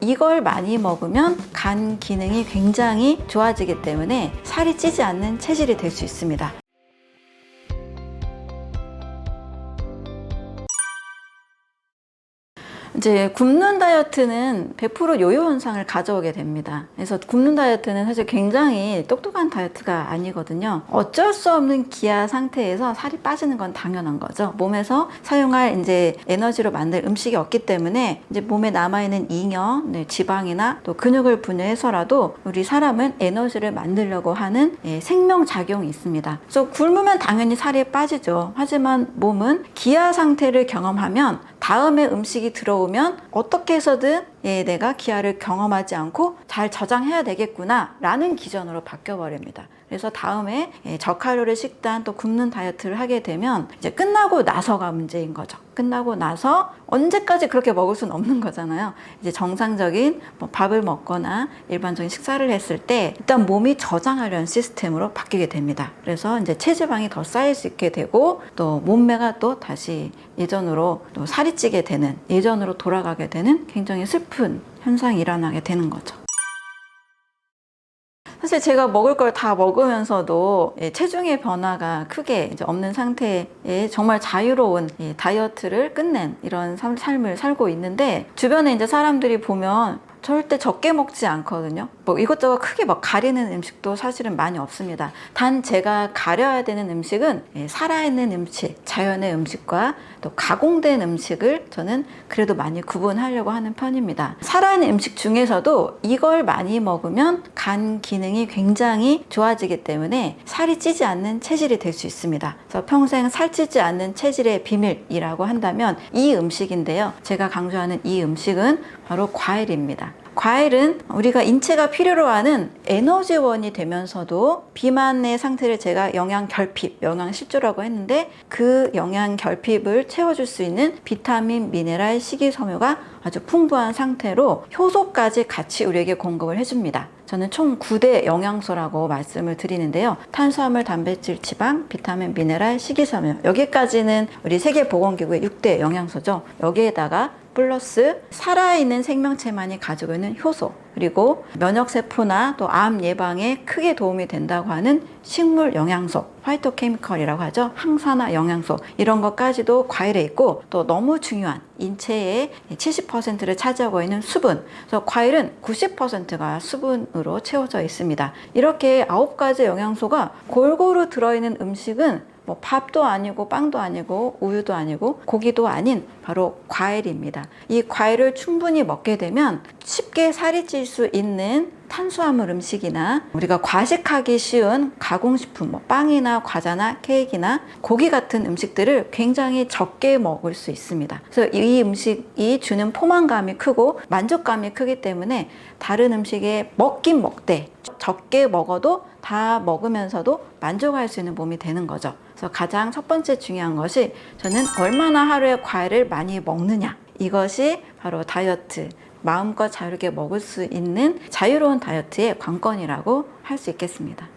이걸 많이 먹으면 간 기능이 굉장히 좋아지기 때문에 살이 찌지 않는 체질이 될 수 있습니다. 이제 굶는 다이어트는 100% 요요 현상을 가져오게 됩니다. 그래서 굶는 다이어트는 사실 굉장히 똑똑한 다이어트가 아니거든요. 어쩔 수 없는 기아 상태에서 살이 빠지는 건 당연한 거죠. 몸에서 사용할 이제 에너지로 만들 음식이 없기 때문에 이제 몸에 남아있는 잉여, 지방이나 또 근육을 분해해서라도 우리 사람은 에너지를 만들려고 하는 생명작용이 있습니다. 그래서 굶으면 당연히 살이 빠지죠. 하지만 몸은 기아 상태를 경험하면 다음에 음식이 들어오면 어떻게 해서든 내가 기아를 경험하지 않고 잘 저장해야 되겠구나 라는 기전으로 바뀌어버립니다. 그래서 다음에 저칼로리 식단 또 굶는 다이어트를 하게 되면 이제 끝나고 나서가 문제인 거죠. 끝나고 나서 언제까지 그렇게 먹을 수는 없는 거잖아요. 이제 정상적인 밥을 먹거나 일반적인 식사를 했을 때 일단 몸이 저장하려는 시스템으로 바뀌게 됩니다. 그래서 이제 체지방이 더 쌓일 수 있게 되고 또 몸매가 또 다시 예전으로 또 살이 찌게 되는 예전으로 돌아가게 되는 굉장히 슬픈 현상이 일어나게 되는 거죠. 사실 제가 먹을 걸 다 먹으면서도 체중의 변화가 크게 이제 없는 상태에 정말 자유로운 다이어트를 끝낸 이런 삶을 살고 있는데 주변에 이제 사람들이 보면 절대 적게 먹지 않거든요. 뭐 이것저것 크게 막 가리는 음식도 사실은 많이 없습니다. 단 제가 가려야 되는 음식은 살아있는 음식, 자연의 음식과 또 가공된 음식을 저는 그래도 많이 구분하려고 하는 편입니다. 살아있는 음식 중에서도 이걸 많이 먹으면 간 기능이 굉장히 좋아지기 때문에 살이 찌지 않는 체질이 될 수 있습니다. 그래서 평생 살찌지 않는 체질의 비밀이라고 한다면 이 음식인데요. 제가 강조하는 이 음식은 바로 과일입니다. 과일은 우리가 인체가 필요로 하는 에너지원이 되면서도 비만의 상태를 제가 영양결핍, 영양실조라고 했는데 그 영양결핍을 채워줄 수 있는 비타민, 미네랄, 식이섬유가 아주 풍부한 상태로 효소까지 같이 우리에게 공급을 해줍니다. 저는 총 9대 영양소라고 말씀을 드리는데요. 탄수화물, 단백질, 지방, 비타민, 미네랄, 식이섬유 여기까지는 우리 세계보건기구의 6대 영양소죠. 여기에다가 플러스 살아있는 생명체만이 가지고 있는 효소 그리고 면역세포나 또 암 예방에 크게 도움이 된다고 하는 식물 영양소 파이토케미컬이라고 하죠. 항산화 영양소 이런 것까지도 과일에 있고 또 너무 중요한 인체의 70%를 차지하고 있는 수분 그래서 과일은 90%가 수분으로 채워져 있습니다. 이렇게 9가지 영양소가 골고루 들어있는 음식은 뭐 밥도 아니고 빵도 아니고 우유도 아니고 고기도 아닌 바로 과일입니다. 이 과일을 충분히 먹게 되면 쉽게 살이 찔 수 있는 탄수화물 음식이나 우리가 과식하기 쉬운 가공식품, 뭐 빵이나 과자나 케이크나 고기 같은 음식들을 굉장히 적게 먹을 수 있습니다. 그래서 이 음식이 주는 포만감이 크고 만족감이 크기 때문에 다른 음식에 먹긴 먹되 적게 먹어도 다 먹으면서도 만족할 수 있는 몸이 되는 거죠. 그래서 가장 첫 번째 중요한 것이 저는 얼마나 하루에 과일을 많이 먹느냐 이것이 바로 다이어트 마음껏 자유롭게 먹을 수 있는 자유로운 다이어트의 관건이라고 할 수 있겠습니다.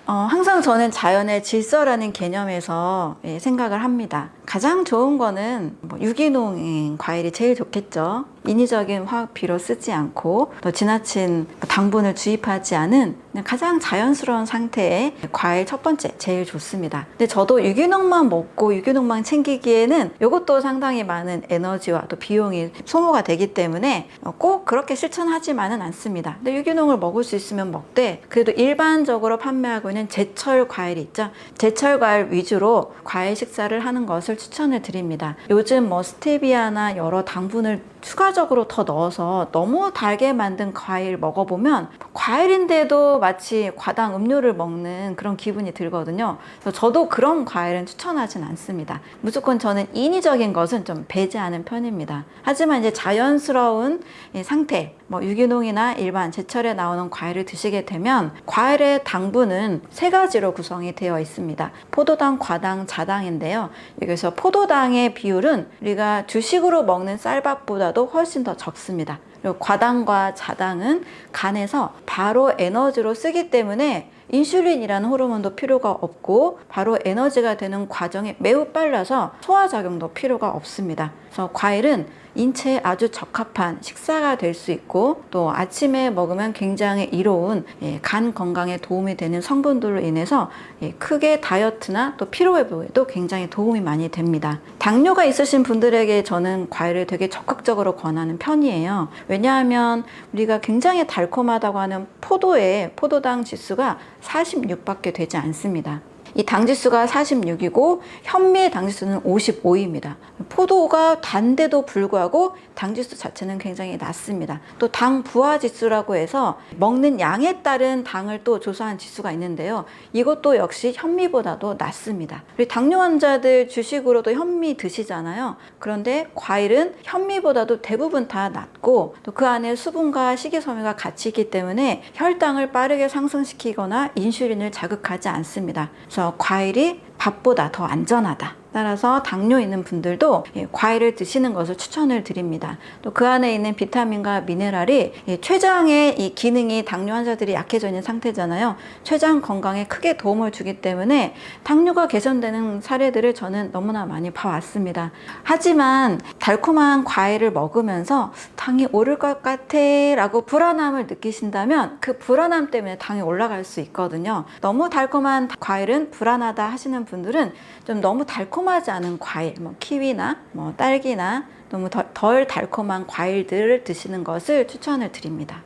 항상 저는 자연의 질서라는 개념에서 생각을 합니다. 가장 좋은 거는 유기농인 과일이 제일 좋겠죠. 인위적인 화학 비료 쓰지 않고 또 지나친 당분을 주입하지 않은 가장 자연스러운 상태의 과일 첫 번째 제일 좋습니다. 근데 저도 유기농만 먹고 유기농만 챙기기에는 이것도 상당히 많은 에너지와 또 비용이 소모가 되기 때문에 꼭 그렇게 실천하지만은 않습니다. 근데 유기농을 먹을 수 있으면 먹되 그래도 일반적으로 판매하고 있는 제철 과일이 있죠. 제철 과일 위주로 과일 식사를 하는 것을 추천을 드립니다. 요즘 스테비아나 여러 당분을 추가적으로 더 넣어서 너무 달게 만든 과일 먹어보면 과일인데도 마치 과당 음료를 먹는 그런 기분이 들거든요. 그래서 저도 그런 과일은 추천하진 않습니다. 무조건 저는 인위적인 것은 좀 배제하는 편입니다. 하지만 이제 자연스러운 상태, 유기농이나 일반 제철에 나오는 과일을 드시게 되면 과일의 당분은 3가지로 구성이 되어 있습니다. 포도당, 과당, 자당인데요. 여기서 포도당의 비율은 우리가 주식으로 먹는 쌀밥보다도 훨씬 더 적습니다. 그리고 과당과 자당은 간에서 바로 에너지로 쓰기 때문에 인슐린이라는 호르몬도 필요가 없고 바로 에너지가 되는 과정이 매우 빨라서 소화작용도 필요가 없습니다. 그래서 과일은 인체에 아주 적합한 식사가 될 수 있고 또 아침에 먹으면 굉장히 이로운 간 건강에 도움이 되는 성분들로 인해서 크게 다이어트나 또 피로 회복에도 굉장히 도움이 많이 됩니다. 당뇨가 있으신 분들에게 저는 과일을 되게 적극적으로 권하는 편이에요. 왜냐하면 우리가 굉장히 달콤하다고 하는 포도의 포도당 지수가 46밖에 되지 않습니다. 이 당지수가 46이고 현미의 당지수는 55입니다. 포도가 단데도 불구하고 당지수 자체는 굉장히 낮습니다. 또 당 부하 지수라고 해서 먹는 양에 따른 당을 또 조사한 지수가 있는데요. 이것도 역시 현미보다도 낮습니다. 우리 당뇨 환자들 주식으로도 현미 드시잖아요. 그런데 과일은 현미보다도 대부분 다 낮고 또 그 안에 수분과 식이섬유가 같이 있기 때문에 혈당을 빠르게 상승시키거나 인슐린을 자극하지 않습니다. 그래서 과일이 밥보다 더 안전하다. 따라서 당뇨 있는 분들도 과일을 드시는 것을 추천을 드립니다. 또 그 안에 있는 비타민과 미네랄이 췌장의 이 기능이 당뇨 환자들이 약해져 있는 상태잖아요. 췌장 건강에 크게 도움을 주기 때문에 당뇨가 개선되는 사례들을 저는 너무나 많이 봐왔습니다. 하지만 달콤한 과일을 먹으면서 당이 오를 것 같아 라고 불안함을 느끼신다면 그 불안함 때문에 당이 올라갈 수 있거든요. 너무 달콤한 과일은 불안하다 하시는 분들은 좀 너무 달콤하지 않은 과일, 키위나 딸기나 너무 덜 달콤한 과일들을 드시는 것을 추천을 드립니다.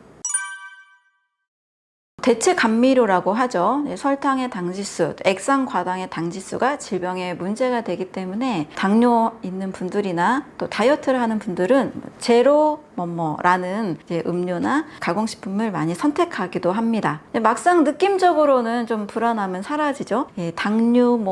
대체 감미료라고 하죠. 설탕의 당지수, 액상 과당의 당지수가 질병에 문제가 되기 때문에 당뇨 있는 분들이나 또 다이어트를 하는 분들은 제로 라는 음료나 가공식품을 많이 선택하기도 합니다. 막상 느낌적으로는 좀 불안함은 사라지죠. 당류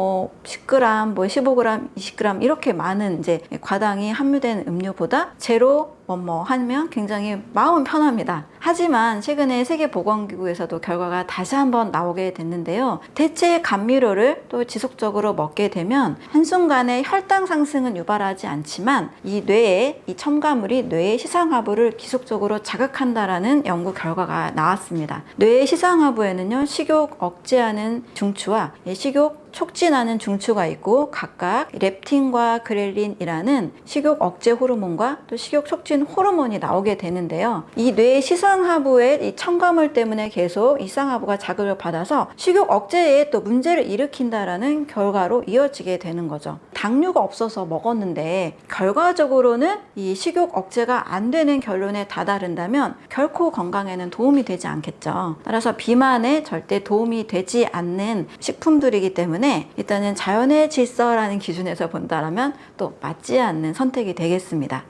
10g, 15g, 20g 이렇게 많은 과당이 함유된 음료보다 제로 하면 굉장히 마음은 편합니다. 하지만 최근에 세계보건기구에서도 결과가 다시 한번 나오게 됐는데요. 대체 감미료를 또 지속적으로 먹게 되면 한순간에 혈당 상승은 유발하지 않지만 이 뇌에 이 첨가물이 뇌의 시상하부를 지속적으로 자극한다라는 연구 결과가 나왔습니다. 뇌의 시상하부에는요, 식욕 억제하는 중추와 식욕 촉진하는 중추가 있고 각각 렙틴과 그렐린이라는 식욕 억제 호르몬과 또 식욕 촉진 호르몬이 나오게 되는데요. 이 뇌의 시상하부의 이 첨가물 때문에 계속 이 시상하부가 자극을 받아서 식욕 억제에 또 문제를 일으킨다라는 결과로 이어지게 되는 거죠. 당류가 없어서 먹었는데 결과적으로는 이 식욕 억제가 안 되는 결론에 다다른다면 결코 건강에는 도움이 되지 않겠죠. 따라서 비만에 절대 도움이 되지 않는 식품들이기 때문에 일단은 자연의 질서라는 기준에서 본다면 또 맞지 않는 선택이 되겠습니다.